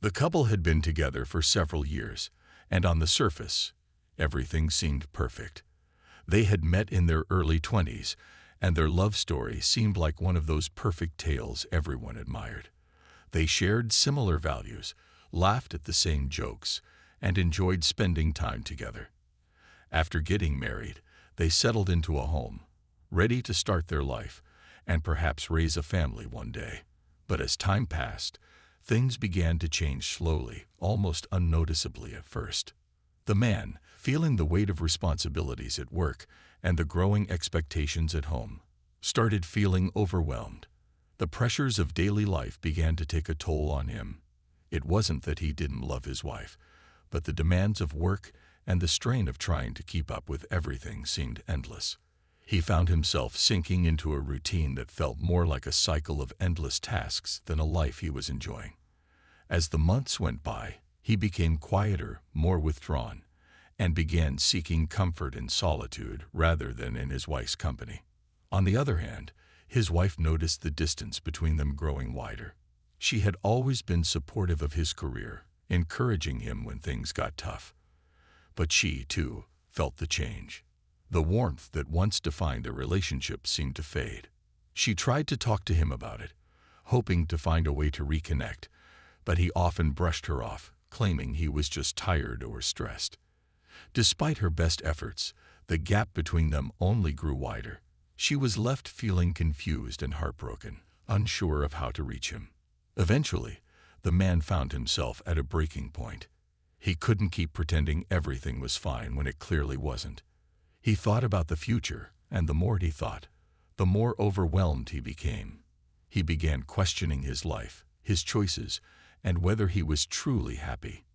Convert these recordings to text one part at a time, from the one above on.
The couple had been together for several years, and on the surface, everything seemed perfect. They had met in their early 20s, and their love story seemed like one of those perfect tales everyone admired. They shared similar values, laughed at the same jokes, and enjoyed spending time together. After getting married, they settled into a home, ready to start their life and perhaps raise a family one day. But as time passed, things began to change slowly, almost unnoticeably at first. The man, feeling the weight of responsibilities at work and the growing expectations at home, started feeling overwhelmed. The pressures of daily life began to take a toll on him. It wasn't that he didn't love his wife, but the demands of work and the strain of trying to keep up with everything seemed endless. He found himself sinking into a routine that felt more like a cycle of endless tasks than a life he was enjoying. As the months went by, he became quieter, more withdrawn, and began seeking comfort in solitude rather than in his wife's company. On the other hand, his wife noticed the distance between them growing wider. She had always been supportive of his career, encouraging him when things got tough. But she, too, felt the change. The warmth that once defined their relationship seemed to fade. She tried to talk to him about it, hoping to find a way to reconnect, but he often brushed her off, claiming he was just tired or stressed. Despite her best efforts, the gap between them only grew wider. She was left feeling confused and heartbroken, unsure of how to reach him. Eventually, the man found himself at a breaking point. He couldn't keep pretending everything was fine when it clearly wasn't. He thought about the future, and the more he thought, the more overwhelmed he became. He began questioning his life, his choices, and whether he was truly happy.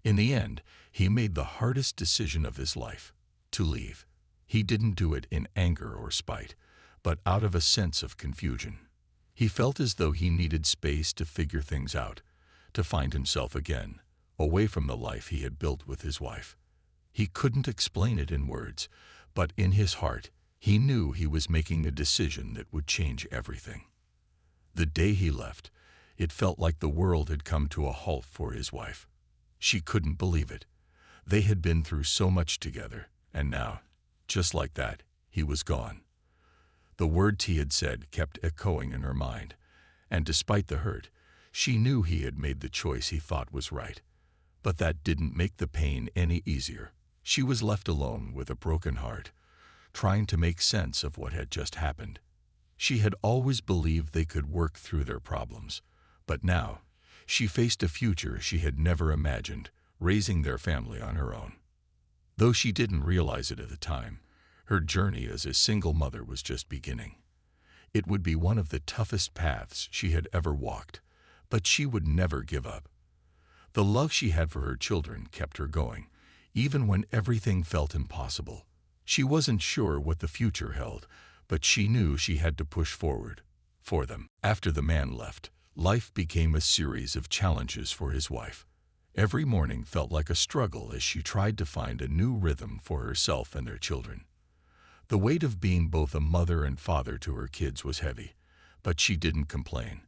In the end, he made the hardest decision of his life: to leave. He didn't do it in anger or spite, but out of a sense of confusion. He felt as though he needed space to figure things out, to find himself again, away from the life he had built with his wife. He couldn't explain it in words, but in his heart, he knew he was making a decision that would change everything. The day he left, it felt like the world had come to a halt for his wife. She couldn't believe it. They had been through so much together, and now, just like that, he was gone. The words he had said kept echoing in her mind, and despite the hurt, she knew he had made the choice he thought was right. But that didn't make the pain any easier. She was left alone with a broken heart, trying to make sense of what had just happened. She had always believed they could work through their problems, but now she faced a future she had never imagined, raising their family on her own. Though she didn't realize it at the time, her journey as a single mother was just beginning. It would be one of the toughest paths she had ever walked, but she would never give up. The love she had for her children kept her going, even when everything felt impossible. She wasn't sure what the future held, but she knew she had to push forward for them. After the man left, life became a series of challenges for his wife. Every morning felt like a struggle as she tried to find a new rhythm for herself and their children. The weight of being both a mother and father to her kids was heavy, but she didn't complain.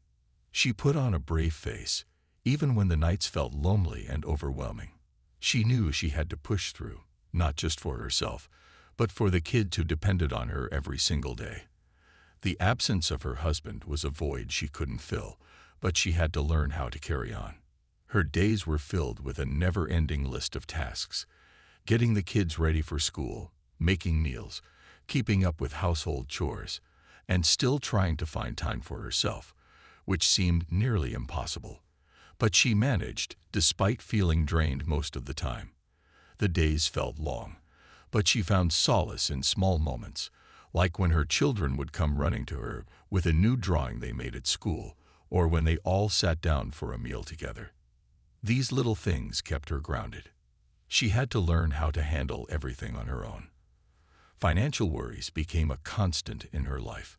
She put on a brave face, even when the nights felt lonely and overwhelming. She knew she had to push through, not just for herself, but for the kids who depended on her every single day. The absence of her husband was a void she couldn't fill, but she had to learn how to carry on. Her days were filled with a never-ending list of tasks: getting the kids ready for school, making meals, keeping up with household chores, and still trying to find time for herself, which seemed nearly impossible. But she managed, despite feeling drained most of the time. The days felt long, but she found solace in small moments, like when her children would come running to her with a new drawing they made at school, or when they all sat down for a meal together. These little things kept her grounded. She had to learn how to handle everything on her own. Financial worries became a constant in her life.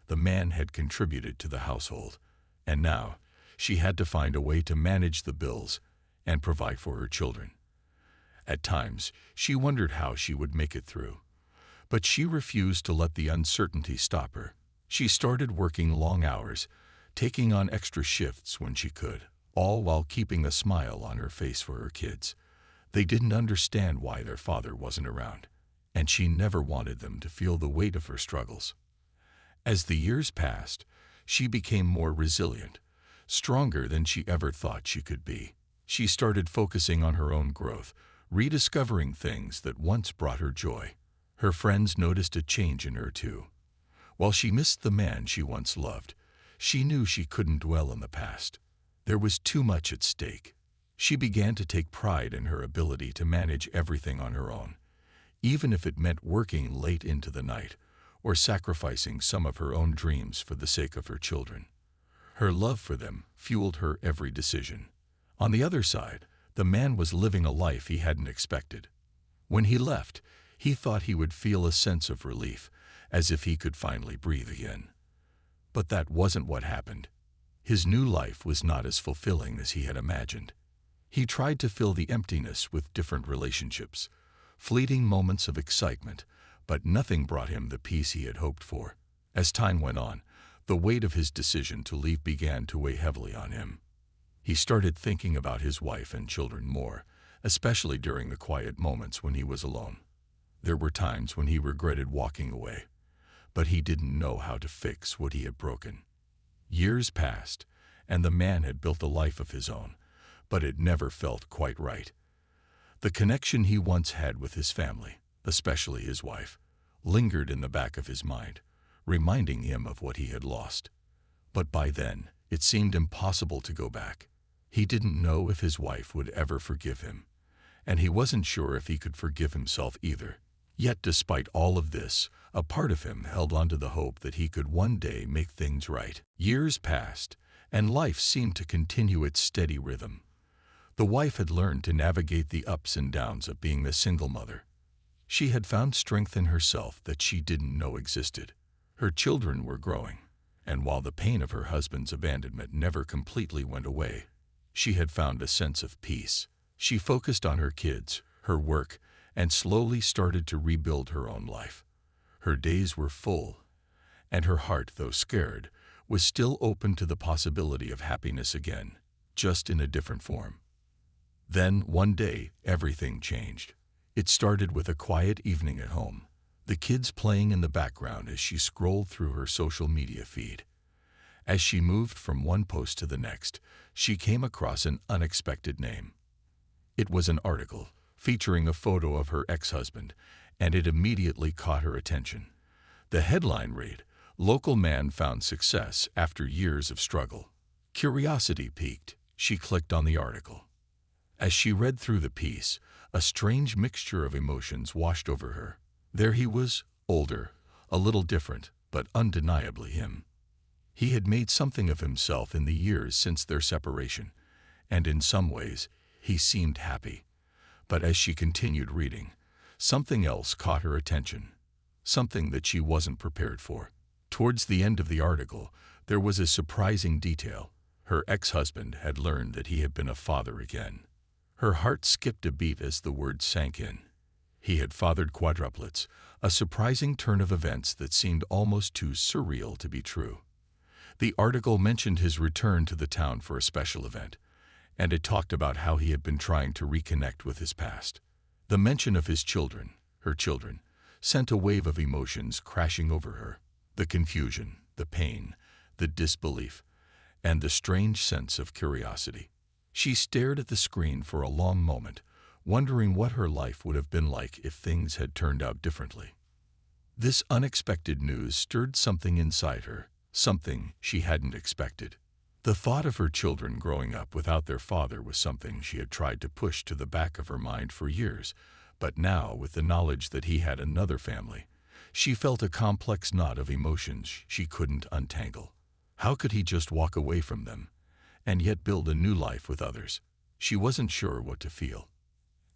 The man had contributed to the household, and now she had to find a way to manage the bills and provide for her children. At times, she wondered how she would make it through, but she refused to let the uncertainty stop her. She started working long hours, taking on extra shifts when she could, all while keeping a smile on her face for her kids. They didn't understand why their father wasn't around, and she never wanted them to feel the weight of her struggles. As the years passed, she became more resilient, stronger than she ever thought she could be. She started focusing on her own growth, rediscovering things that once brought her joy. Her friends noticed a change in her too. While she missed the man she once loved, she knew she couldn't dwell in the past. There was too much at stake. She began to take pride in her ability to manage everything on her own, even if it meant working late into the night or sacrificing some of her own dreams for the sake of her children. Her love for them fueled her every decision. On the other side, the man was living a life he hadn't expected. When he left, he thought he would feel a sense of relief, as if he could finally breathe again. But that wasn't what happened. His new life was not as fulfilling as he had imagined. He tried to fill the emptiness with different relationships, fleeting moments of excitement, but nothing brought him the peace he had hoped for. As time went on, the weight of his decision to leave began to weigh heavily on him. He started thinking about his wife and children more, especially during the quiet moments when he was alone. There were times when he regretted walking away, but he didn't know how to fix what he had broken. Years passed, and the man had built a life of his own, but it never felt quite right. The connection he once had with his family, especially his wife, lingered in the back of his mind, reminding him of what he had lost. But by then, it seemed impossible to go back. He didn't know if his wife would ever forgive him, and he wasn't sure if he could forgive himself either. Yet despite all of this, a part of him held on to the hope that he could one day make things right. Years passed, and life seemed to continue its steady rhythm. The wife had learned to navigate the ups and downs of being the single mother. She had found strength in herself that she didn't know existed. Her children were growing, and while the pain of her husband's abandonment never completely went away, she had found a sense of peace. She focused on her kids, her work, and slowly started to rebuild her own life. Her days were full, and her heart, though scared, was still open to the possibility of happiness again, just in a different form. Then, one day, everything changed. It started with a quiet evening at home, the kids playing in the background as she scrolled through her social media feed. As she moved from one post to the next, she came across an unexpected name. It was an article featuring a photo of her ex-husband, and it immediately caught her attention. The headline read, "Local man found success after years of struggle." Curiosity piqued. She clicked on the article. As she read through the piece, a strange mixture of emotions washed over her. There he was, older, a little different, but undeniably him. He had made something of himself in the years since their separation, and in some ways, he seemed happy. But as she continued reading, something else caught her attention, something that she wasn't prepared for. Towards the end of the article, there was a surprising detail. Her ex-husband had learned that he had been a father again. Her heart skipped a beat as the words sank in. He had fathered quadruplets, a surprising turn of events that seemed almost too surreal to be true. The article mentioned his return to the town for a special event, and it talked about how he had been trying to reconnect with his past. The mention of his children, her children, sent a wave of emotions crashing over her. The confusion, the pain, the disbelief, and the strange sense of curiosity. She stared at the screen for a long moment, wondering what her life would have been like if things had turned out differently. This unexpected news stirred something inside her, something she hadn't expected. The thought of her children growing up without their father was something she had tried to push to the back of her mind for years, but now, with the knowledge that he had another family, she felt a complex knot of emotions she couldn't untangle. How could he just walk away from them, and yet build a new life with others? She wasn't sure what to feel.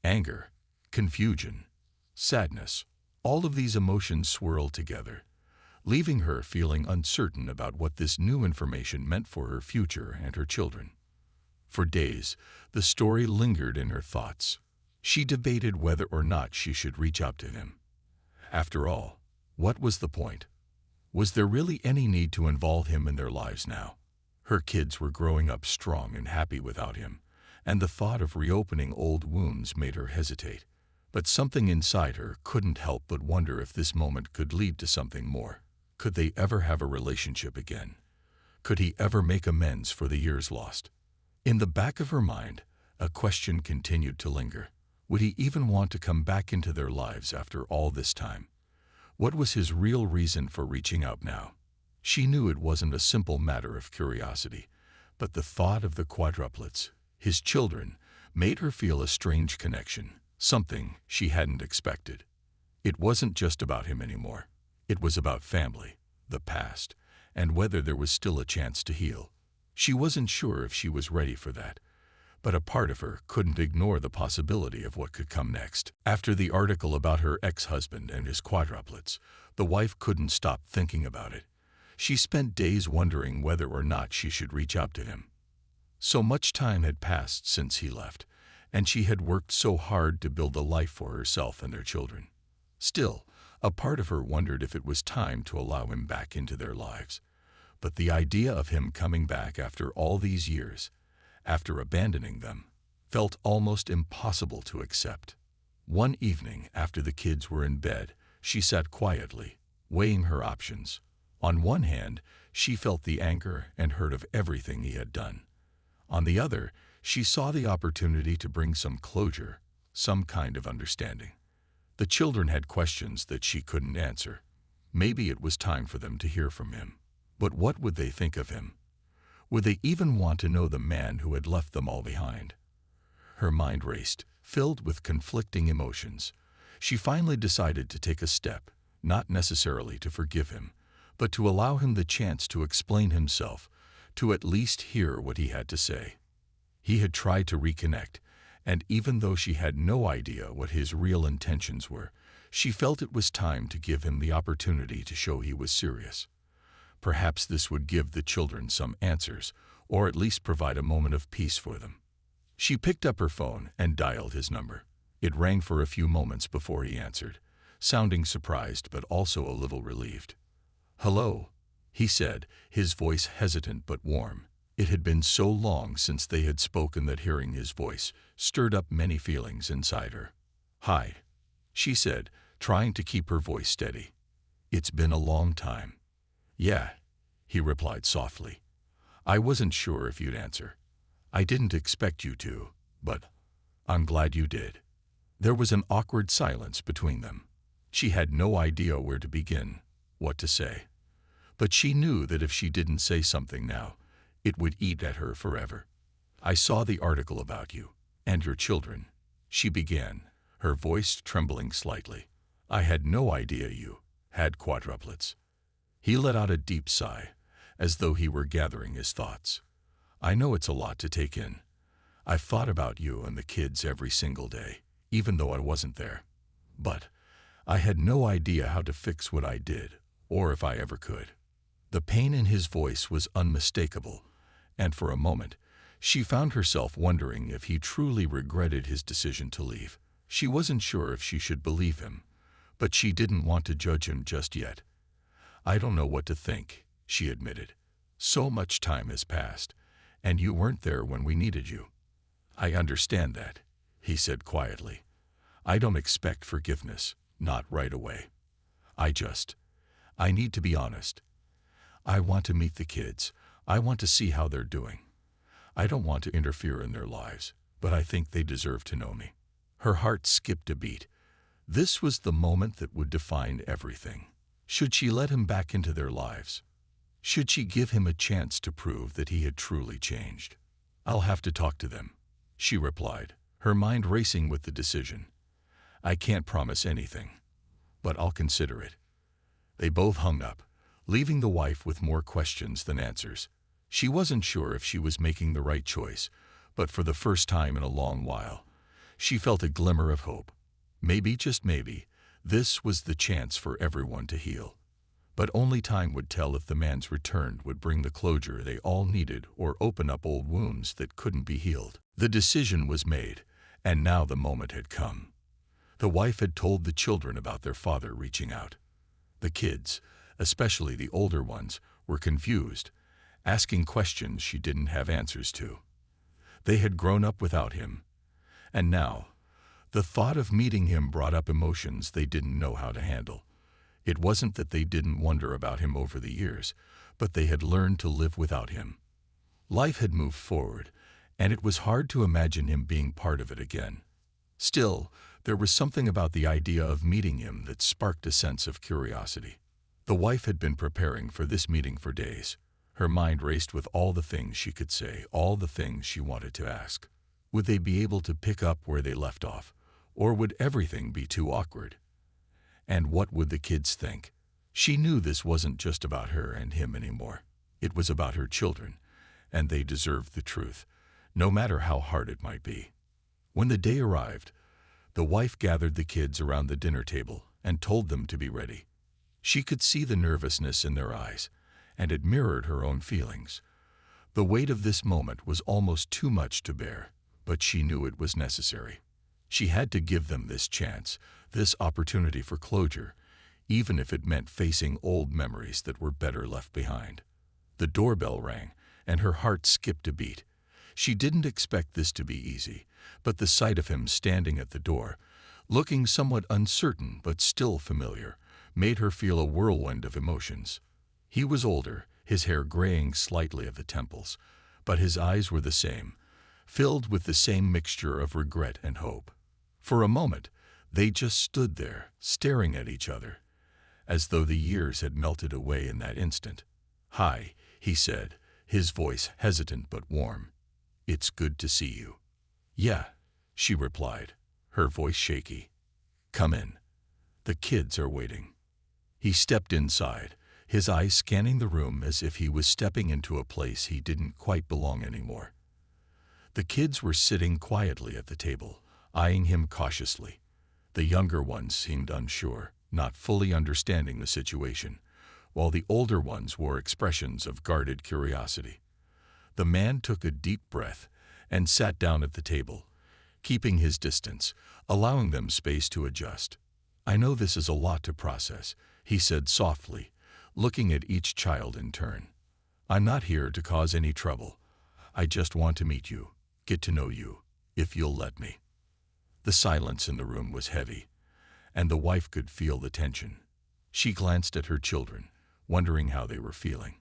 Anger, confusion, sadness, all of these emotions swirled together, leaving her feeling uncertain about what this new information meant for her future and her children. For days, the story lingered in her thoughts. She debated whether or not she should reach out to him. After all, what was the point? Was there really any need to involve him in their lives now? Her kids were growing up strong and happy without him, and the thought of reopening old wounds made her hesitate. But something inside her couldn't help but wonder if this moment could lead to something more. Could they ever have a relationship again? Could he ever make amends for the years lost? In the back of her mind, a question continued to linger. Would he even want to come back into their lives after all this time? What was his real reason for reaching out now? She knew it wasn't a simple matter of curiosity, but the thought of the quadruplets, his children, made her feel a strange connection, something she hadn't expected. It wasn't just about him anymore. It was about family, the past, and whether there was still a chance to heal. She wasn't sure if she was ready for that, but a part of her couldn't ignore the possibility of what could come next. After the article about her ex-husband and his quadruplets, the wife couldn't stop thinking about it. She spent days wondering whether or not she should reach out to him. So much time had passed since he left, and she had worked so hard to build a life for herself and their children. Still, a part of her wondered if it was time to allow him back into their lives. But the idea of him coming back after all these years, after abandoning them, felt almost impossible to accept. One evening, after the kids were in bed, she sat quietly, weighing her options. On one hand, she felt the anger and hurt of everything he had done. On the other, she saw the opportunity to bring some closure, some kind of understanding. The children had questions that she couldn't answer. Maybe it was time for them to hear from him. But what would they think of him? Would they even want to know the man who had left them all behind? Her mind raced, filled with conflicting emotions. She finally decided to take a step, not necessarily to forgive him, but to allow him the chance to explain himself, to at least hear what he had to say. He had tried to reconnect, and even though she had no idea what his real intentions were, she felt it was time to give him the opportunity to show he was serious. Perhaps this would give the children some answers, or at least provide a moment of peace for them. She picked up her phone and dialed his number. It rang for a few moments before he answered, sounding surprised but also a little relieved. "Hello," he said, his voice hesitant but warm. It had been so long since they had spoken that hearing his voice stirred up many feelings inside her. "Hi," she said, trying to keep her voice steady. "It's been a long time." "Yeah," he replied softly. "I wasn't sure if you'd answer. I didn't expect you to, but I'm glad you did." There was an awkward silence between them. She had no idea where to begin, what to say. But she knew that if she didn't say something now, it would eat at her forever. "I saw the article about you and your children," she began, her voice trembling slightly. "I had no idea you had quadruplets." He let out a deep sigh, as though he were gathering his thoughts. "I know it's a lot to take in. I've thought about you and the kids every single day, even though I wasn't there. But I had no idea how to fix what I did, or if I ever could." The pain in his voice was unmistakable, and for a moment, she found herself wondering if he truly regretted his decision to leave. She wasn't sure if she should believe him, but she didn't want to judge him just yet. "I don't know what to think," she admitted. "So much time has passed, and you weren't there when we needed you." "I understand that," he said quietly. "I don't expect forgiveness, not right away. I need to be honest. I want to meet the kids. I want to see how they're doing. I don't want to interfere in their lives, but I think they deserve to know me." Her heart skipped a beat. This was the moment that would define everything. Should she let him back into their lives? Should she give him a chance to prove that he had truly changed? "I'll have to talk to them," she replied, her mind racing with the decision. "I can't promise anything, but I'll consider it." They both hung up, leaving the wife with more questions than answers. She wasn't sure if she was making the right choice, but for the first time in a long while, she felt a glimmer of hope. Maybe, just maybe, this was the chance for everyone to heal. But only time would tell if the man's return would bring the closure they all needed or open up old wounds that couldn't be healed. The decision was made, and now the moment had come. The wife had told the children about their father reaching out. The kids, especially the older ones, were confused, asking questions she didn't have answers to. They had grown up without him, and now, the thought of meeting him brought up emotions they didn't know how to handle. It wasn't that they didn't wonder about him over the years, but they had learned to live without him. Life had moved forward, and it was hard to imagine him being part of it again. Still, there was something about the idea of meeting him that sparked a sense of curiosity. The wife had been preparing for this meeting for days. Her mind raced with all the things she could say, all the things she wanted to ask. Would they be able to pick up where they left off, or would everything be too awkward? And what would the kids think? She knew this wasn't just about her and him anymore. It was about her children, and they deserved the truth, no matter how hard it might be. When the day arrived, the wife gathered the kids around the dinner table and told them to be ready. She could see the nervousness in their eyes, and it mirrored her own feelings. The weight of this moment was almost too much to bear, but she knew it was necessary. She had to give them this chance, this opportunity for closure, even if it meant facing old memories that were better left behind. The doorbell rang, and her heart skipped a beat. She didn't expect this to be easy, but the sight of him standing at the door, looking somewhat uncertain but still familiar, made her feel a whirlwind of emotions. He was older, his hair graying slightly at the temples, but his eyes were the same, filled with the same mixture of regret and hope. For a moment, they just stood there, staring at each other, as though the years had melted away in that instant. "Hi," he said, his voice hesitant but warm. "It's good to see you." "Yeah," she replied, her voice shaky. "Come in. The kids are waiting." He stepped inside, his eyes scanning the room as if he was stepping into a place he didn't quite belong anymore. The kids were sitting quietly at the table, eyeing him cautiously. The younger ones seemed unsure, not fully understanding the situation, while the older ones wore expressions of guarded curiosity. The man took a deep breath and sat down at the table, keeping his distance, allowing them space to adjust. "I know this is a lot to process," he said softly, looking at each child in turn. "I'm not here to cause any trouble. I just want to meet you, get to know you, if you'll let me." The silence in the room was heavy, and the wife could feel the tension. She glanced at her children, wondering how they were feeling.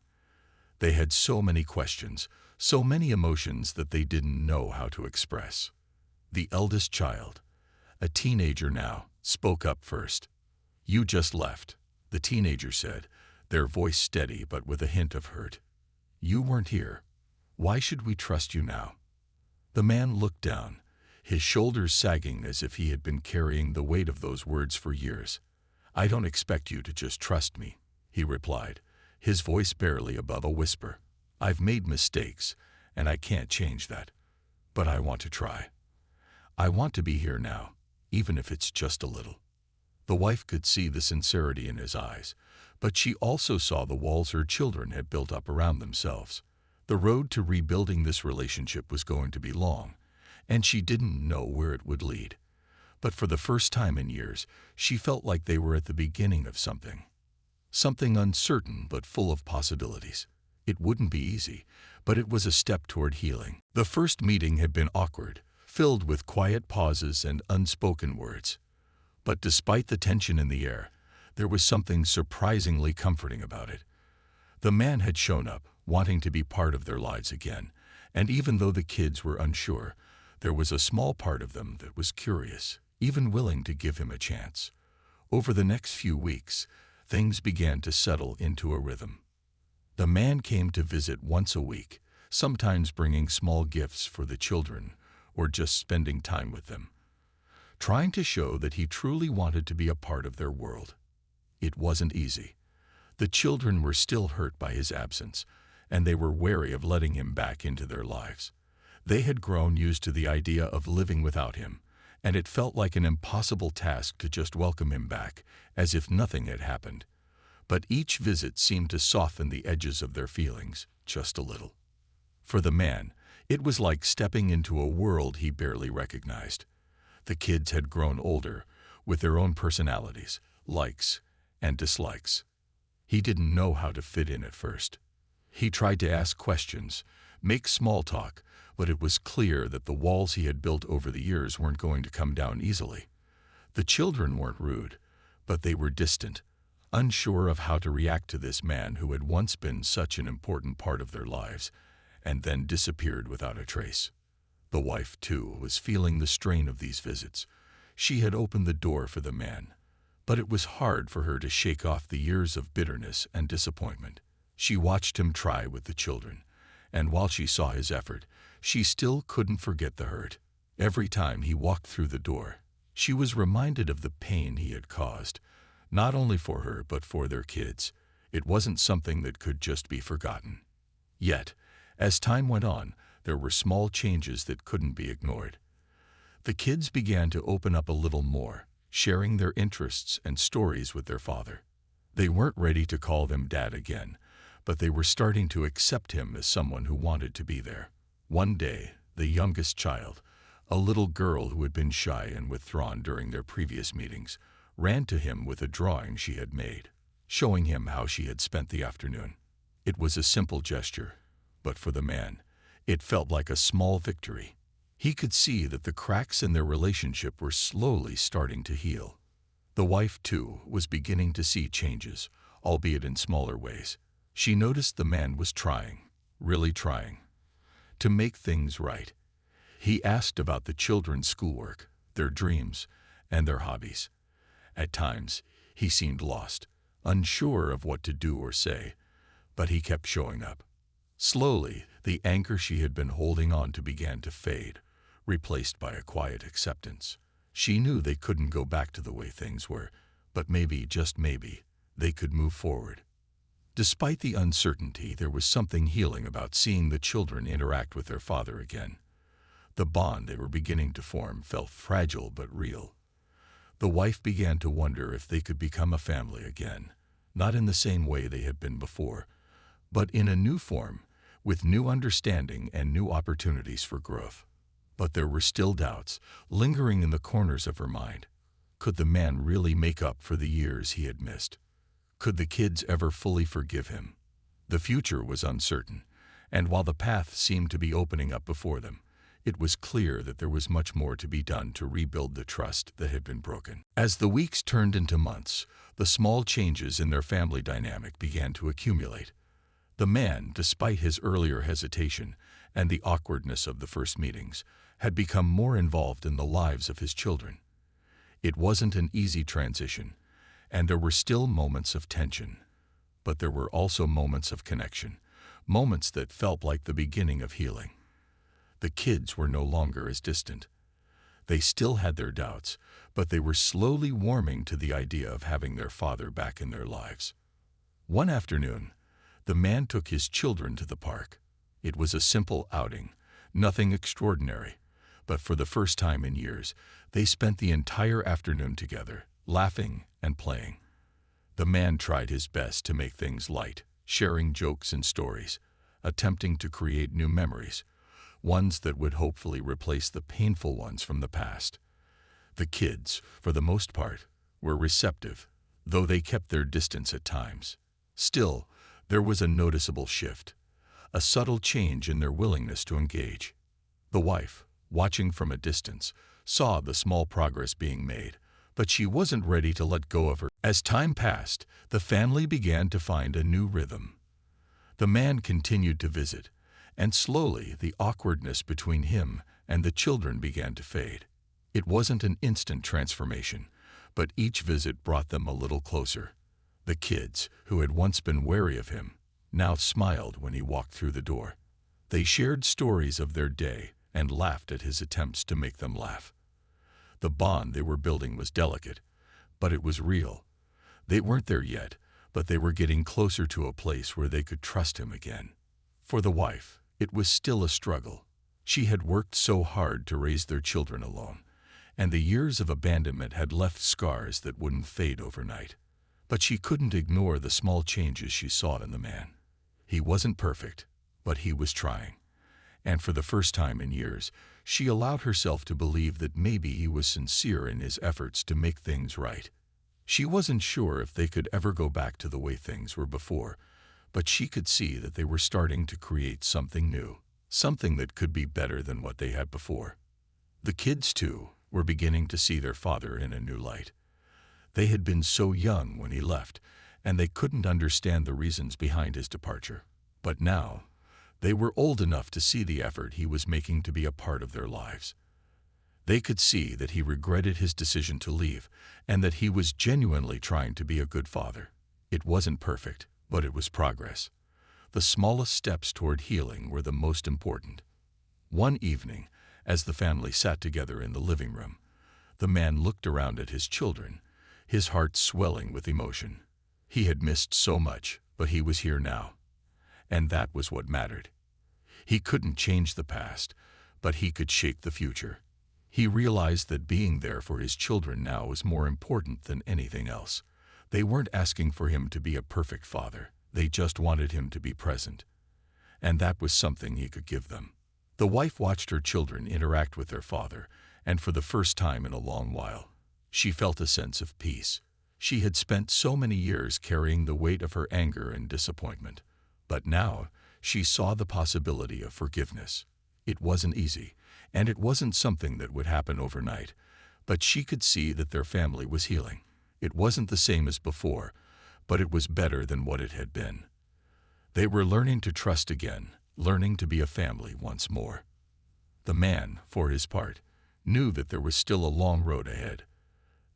They had so many questions, so many emotions that they didn't know how to express. The eldest child, a teenager now, spoke up first. "You just left," the teenager said, their voice steady but with a hint of hurt. "You weren't here. Why should we trust you now?" The man looked down, his shoulders sagging as if he had been carrying the weight of those words for years. "I don't expect you to just trust me," he replied, his voice barely above a whisper. "I've made mistakes, and I can't change that. But I want to try. I want to be here now, even if it's just a little." The wife could see the sincerity in his eyes, but she also saw the walls her children had built up around themselves. The road to rebuilding this relationship was going to be long, and she didn't know where it would lead. But for the first time in years, she felt like they were at the beginning of something. Something uncertain but full of possibilities. It wouldn't be easy, but it was a step toward healing. The first meeting had been awkward, filled with quiet pauses and unspoken words. But despite the tension in the air, there was something surprisingly comforting about it. The man had shown up, wanting to be part of their lives again, and even though the kids were unsure, there was a small part of them that was curious, even willing to give him a chance. Over the next few weeks, things began to settle into a rhythm. The man came to visit once a week, sometimes bringing small gifts for the children or just spending time with them, trying to show that he truly wanted to be a part of their world. It wasn't easy. The children were still hurt by his absence, and they were wary of letting him back into their lives. They had grown used to the idea of living without him, and it felt like an impossible task to just welcome him back, as if nothing had happened. But each visit seemed to soften the edges of their feelings, just a little. For the man, it was like stepping into a world he barely recognized. The kids had grown older, with their own personalities, likes, and dislikes. He didn't know how to fit in at first. He tried to ask questions, make small talk, but it was clear that the walls he had built over the years weren't going to come down easily. The children weren't rude, but they were distant, unsure of how to react to this man who had once been such an important part of their lives, and then disappeared without a trace. The wife, too, was feeling the strain of these visits. She had opened the door for the man, but it was hard for her to shake off the years of bitterness and disappointment. She watched him try with the children, and while she saw his effort, she still couldn't forget the hurt. Every time he walked through the door, she was reminded of the pain he had caused, not only for her but for their kids. It wasn't something that could just be forgotten. Yet, as time went on, there were small changes that couldn't be ignored. The kids began to open up a little more, sharing their interests and stories with their father. They weren't ready to call them Dad again, but they were starting to accept him as someone who wanted to be there. One day, the youngest child, a little girl who had been shy and withdrawn during their previous meetings, ran to him with a drawing she had made, showing him how she had spent the afternoon. It was a simple gesture, but for the man, it felt like a small victory. He could see that the cracks in their relationship were slowly starting to heal. The wife, too, was beginning to see changes, albeit in smaller ways. She noticed the man was trying, really trying, to make things right. He asked about the children's schoolwork, their dreams, and their hobbies. At times, he seemed lost, unsure of what to do or say, but he kept showing up. Slowly, the anchor she had been holding on to began to fade, replaced by a quiet acceptance. She knew they couldn't go back to the way things were, but maybe, just maybe, they could move forward. Despite the uncertainty, there was something healing about seeing the children interact with their father again. The bond they were beginning to form felt fragile but real. The wife began to wonder if they could become a family again, not in the same way they had been before, but in a new form, with new understanding and new opportunities for growth. But there were still doubts, lingering in the corners of her mind. Could the man really make up for the years he had missed? Could the kids ever fully forgive him? The future was uncertain, and while the path seemed to be opening up before them, it was clear that there was much more to be done to rebuild the trust that had been broken. As the weeks turned into months, the small changes in their family dynamic began to accumulate. The man, despite his earlier hesitation and the awkwardness of the first meetings, had become more involved in the lives of his children. It wasn't an easy transition, and there were still moments of tension. But there were also moments of connection, moments that felt like the beginning of healing. The kids were no longer as distant. They still had their doubts, but they were slowly warming to the idea of having their father back in their lives. One afternoon, the man took his children to the park. It was a simple outing, nothing extraordinary, but for the first time in years, they spent the entire afternoon together, laughing and playing. The man tried his best to make things light, sharing jokes and stories, attempting to create new memories, ones that would hopefully replace the painful ones from the past. The kids, for the most part, were receptive, though they kept their distance at times. Still, there was a noticeable shift, a subtle change in their willingness to engage. The wife, watching from a distance, saw the small progress being made, but she wasn't ready to let go of her. As time passed, the family began to find a new rhythm. The man continued to visit, and slowly the awkwardness between him and the children began to fade. It wasn't an instant transformation, but each visit brought them a little closer. The kids, who had once been wary of him, now smiled when he walked through the door. They shared stories of their day and laughed at his attempts to make them laugh. The bond they were building was delicate, but it was real. They weren't there yet, but they were getting closer to a place where they could trust him again. For the wife, it was still a struggle. She had worked so hard to raise their children alone, and the years of abandonment had left scars that wouldn't fade overnight. But she couldn't ignore the small changes she saw in the man. He wasn't perfect, but he was trying. And for the first time in years, she allowed herself to believe that maybe he was sincere in his efforts to make things right. She wasn't sure if they could ever go back to the way things were before, but she could see that they were starting to create something new, something that could be better than what they had before. The kids, too, were beginning to see their father in a new light. They had been so young when he left, and they couldn't understand the reasons behind his departure. But now, they were old enough to see the effort he was making to be a part of their lives. They could see that he regretted his decision to leave, and that he was genuinely trying to be a good father. It wasn't perfect, but it was progress. The smallest steps toward healing were the most important. One evening, as the family sat together in the living room, the man looked around at his children, his heart swelling with emotion. He had missed so much, but he was here now. And that was what mattered. He couldn't change the past, but he could shape the future. He realized that being there for his children now was more important than anything else. They weren't asking for him to be a perfect father. They just wanted him to be present. And that was something he could give them. The wife watched her children interact with their father, and for the first time in a long while, she felt a sense of peace. She had spent so many years carrying the weight of her anger and disappointment. But now, she saw the possibility of forgiveness. It wasn't easy, and it wasn't something that would happen overnight, but she could see that their family was healing. It wasn't the same as before, but it was better than what it had been. They were learning to trust again, learning to be a family once more. The man, for his part, knew that there was still a long road ahead.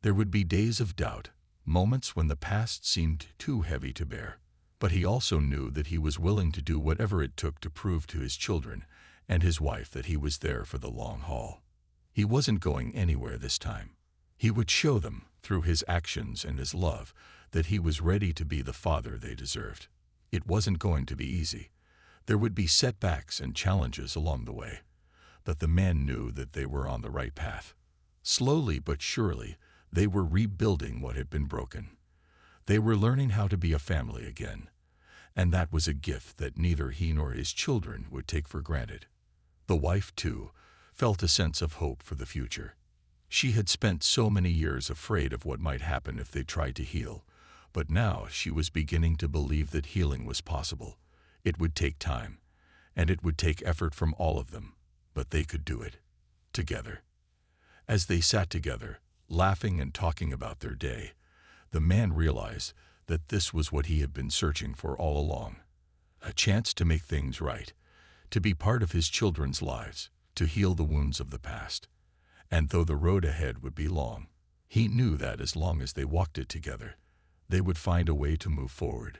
There would be days of doubt, moments when the past seemed too heavy to bear. But he also knew that he was willing to do whatever it took to prove to his children and his wife that he was there for the long haul. He wasn't going anywhere this time. He would show them, through his actions and his love, that he was ready to be the father they deserved. It wasn't going to be easy. There would be setbacks and challenges along the way. But the man knew that they were on the right path. Slowly but surely, they were rebuilding what had been broken. They were learning how to be a family again. And that was a gift that neither he nor his children would take for granted. The wife, too, felt a sense of hope for the future. She had spent so many years afraid of what might happen if they tried to heal, but now she was beginning to believe that healing was possible. It would take time, and it would take effort from all of them, but they could do it, together. As they sat together, laughing and talking about their day, the man realized that this was what he had been searching for all along. A chance to make things right, to be part of his children's lives, to heal the wounds of the past. And though the road ahead would be long, he knew that as long as they walked it together, they would find a way to move forward.